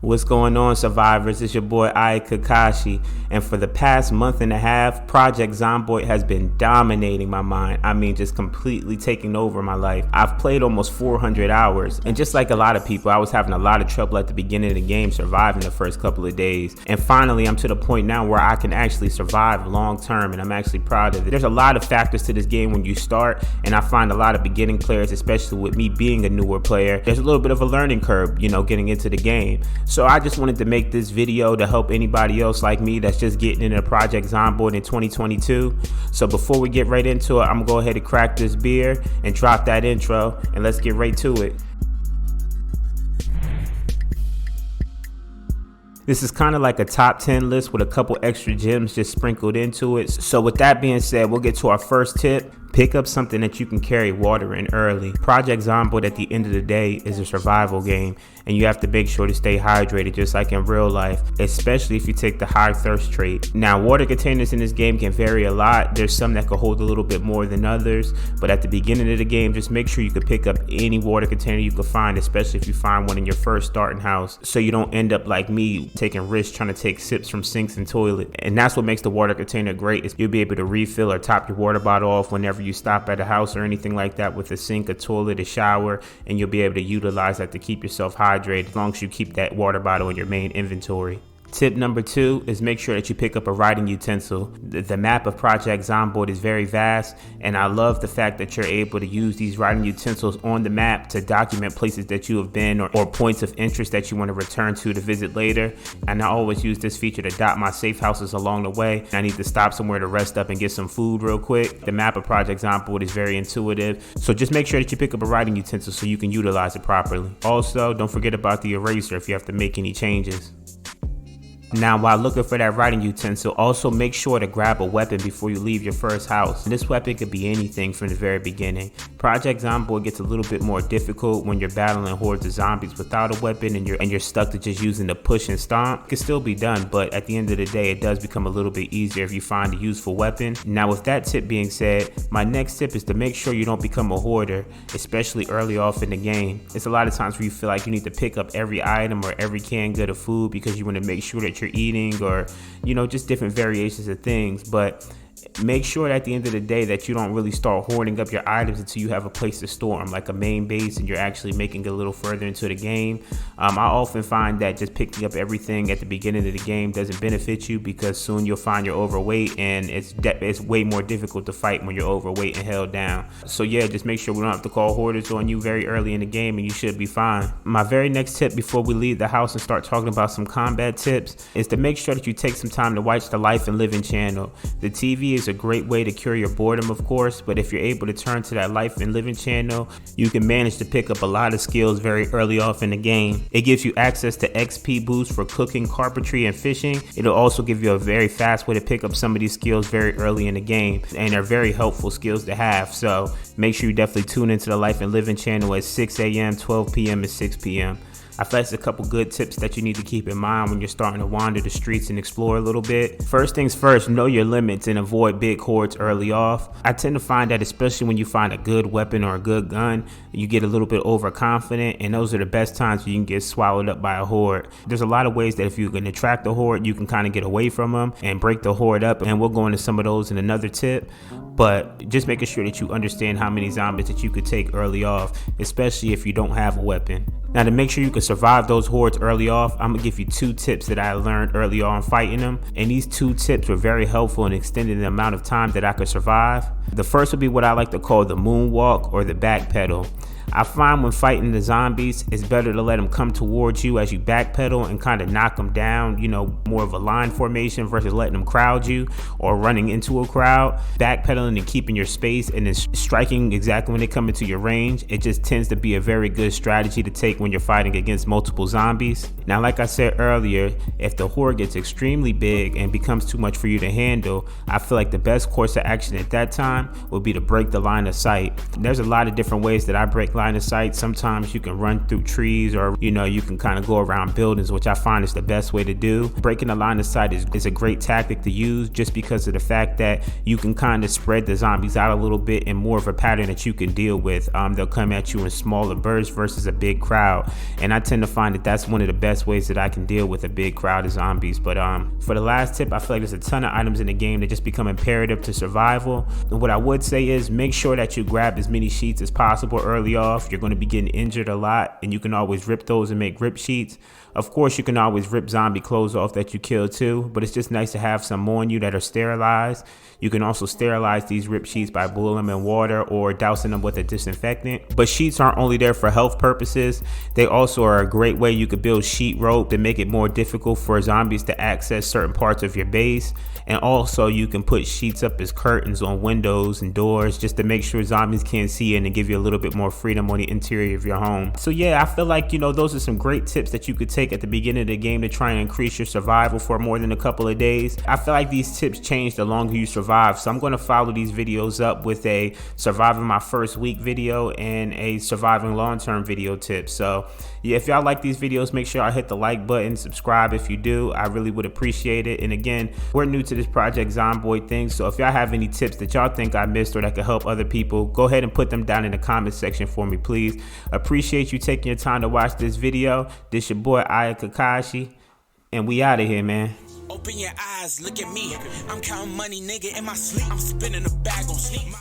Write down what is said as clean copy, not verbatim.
What's going on, survivors? It's your boy Ai Kakashi, and for the past month and a half, Project Zomboid has been dominating my mind. I mean, just completely taking over my life. I've played almost 400 hours, and just like a lot of people, I was having a lot of trouble at the beginning of the game surviving the first couple of days. And finally, I'm to the point now where I can actually survive long term, and I'm actually proud of it. There's a lot of factors to this game when you start, and I find a lot of beginning players, especially with me being a newer player, there's a little bit of a learning curve, getting into the game. So I just wanted to make this video to help anybody else like me that's just getting into Project Zomboid in 2022. So before we get right into it, I'm gonna go ahead and crack this beer and drop that intro, and let's get right to it. This is kind of like a top 10 list with a couple extra gems just sprinkled into it. So with that being said, we'll get to our first tip. Pick up something that you can carry water in early. Project Zomboid at the end of the day is a survival game, and you have to make sure to stay hydrated just like in real life, especially if you take the high thirst trait. Now, water containers in this game can vary a lot. There's some that can hold a little bit more than others, but at the beginning of the game, just make sure you can pick up any water container you can find, especially if you find one in your first starting house, so you don't end up like me taking risks trying to take sips from sinks and toilet. And that's what makes the water container great, is you'll be able to refill or top your water bottle off whenever you stop at a house or anything like that with a sink, a toilet, a shower, and you'll be able to utilize that to keep yourself hydrated as long as you keep that water bottle in your main inventory. Tip number 2 is make sure that you pick up a writing utensil. The map of Project Zomboid is very vast, and I love the fact that you're able to use these writing utensils on the map to document places that you have been or points of interest that you want to return to visit later. And I always use this feature to dot my safe houses along the way. I need to stop somewhere to rest up and get some food real quick. The map of Project Zomboid is very intuitive, so just make sure that you pick up a writing utensil so you can utilize it properly. Also, don't forget about the eraser if you have to make any changes. Now, while looking for that writing utensil, also make sure to grab a weapon before you leave your first house. And this weapon could be anything from the very beginning. Project Zomboid gets a little bit more difficult when you're battling hordes of zombies without a weapon and you're stuck to just using the push and stomp. It can still be done, but at the end of the day, it does become a little bit easier if you find a useful weapon. Now, with that tip being said, my next tip is to make sure you don't become a hoarder, especially early off in the game. It's a lot of times where you feel like you need to pick up every item or every canned good of food because you want to make sure that you're eating, or just different variations of things. But make sure at the end of the day that you don't really start hoarding up your items until you have a place to store them, like a main base, and you're actually making it a little further into the game. I often find that just picking up everything at the beginning of the game doesn't benefit you, because soon you'll find you're overweight, and it's way more difficult to fight when you're overweight and held down. So yeah, just make sure we don't have to call hoarders on you very early in the game, and you should be fine. My very next tip before we leave the house and start talking about some combat tips is to make sure that you take some time to watch the Life and Living channel. The TV is a great way to cure your boredom, of course, but if you're able to turn to that Life and Living channel, you can manage to pick up a lot of skills very early off in the game. It gives you access to XP boosts for cooking, carpentry, and fishing. It'll also give you a very fast way to pick up some of these skills very early in the game, and they're very helpful skills to have. So make sure you definitely tune into the Life and Living channel at 6 a.m., 12 p.m., and 6 p.m. I feel like there's a couple good tips that you need to keep in mind when you're starting to wander the streets and explore a little bit. First things first, know your limits and avoid big hordes early off. I tend to find that especially when you find a good weapon or a good gun, you get a little bit overconfident, and those are the best times where you can get swallowed up by a horde. There's a lot of ways that if you can attract the horde, you can kind of get away from them and break the horde up, and we'll go into some of those in another tip. But just making sure that you understand how many zombies that you could take early off, especially if you don't have a weapon. Now, to make sure you can survive those hordes early off, I'm gonna give you 2 tips that I learned early on fighting them, and these 2 tips were very helpful in extending the amount of time that I could survive. The first would be what I like to call the moonwalk or the backpedal. I find when fighting the zombies, it's better to let them come towards you as you backpedal and kind of knock them down, more of a line formation versus letting them crowd you or running into a crowd. Backpedaling and keeping your space and then striking exactly when they come into your range, it just tends to be a very good strategy to take when you're fighting against multiple zombies. Now, like I said earlier, if the horde gets extremely big and becomes too much for you to handle, I feel like the best course of action at that time would be to break the line of sight. There's a lot of different ways that I break line line of sight. Sometimes you can run through trees, or you can kind of go around buildings, which I find is the best way to do. Breaking the line of sight is a great tactic to use, just because of the fact that you can kind of spread the zombies out a little bit in more of a pattern that you can deal with. They'll come at you in smaller bursts versus a big crowd, and I tend to find that that's one of the best ways that I can deal with a big crowd of zombies. But for the last tip, I feel like there's a ton of items in the game that just become imperative to survival. And what I would say is make sure that you grab as many sheets as possible early off. You're going to be getting injured a lot, and you can always rip those and make rip sheets. Of course, you can always rip zombie clothes off that you kill too, but it's just nice to have some on you that are sterilized. You can also sterilize these rip sheets by boiling them in water or dousing them with a disinfectant. But sheets aren't only there for health purposes, they also are a great way you could build sheet rope to make it more difficult for zombies to access certain parts of your base. And also you can put sheets up as curtains on windows and doors, just to make sure zombies can't see in and give you a little bit more freedom on the interior of your home. So yeah, I feel like those are some great tips that you could take at the beginning of the game to try and increase your survival for more than a couple of days. I feel like these tips change the longer you survive, so I'm going to follow these videos up with a surviving my first week video and a surviving long-term video tip. So yeah, if y'all like these videos, make sure y'all hit the like button, subscribe if you do. I really would appreciate it. And again, we're new to this Project Zomboid thing, so if y'all have any tips that y'all think I missed or that could help other people, go ahead and put them down in the comment section for me, please. Appreciate you taking your time to watch this video. This your boy Aya Kakashi, and we out of here, man. Open your eyes, look at me. I'm counting money, nigga, in my sleep. I'm spinning a bag on sleep.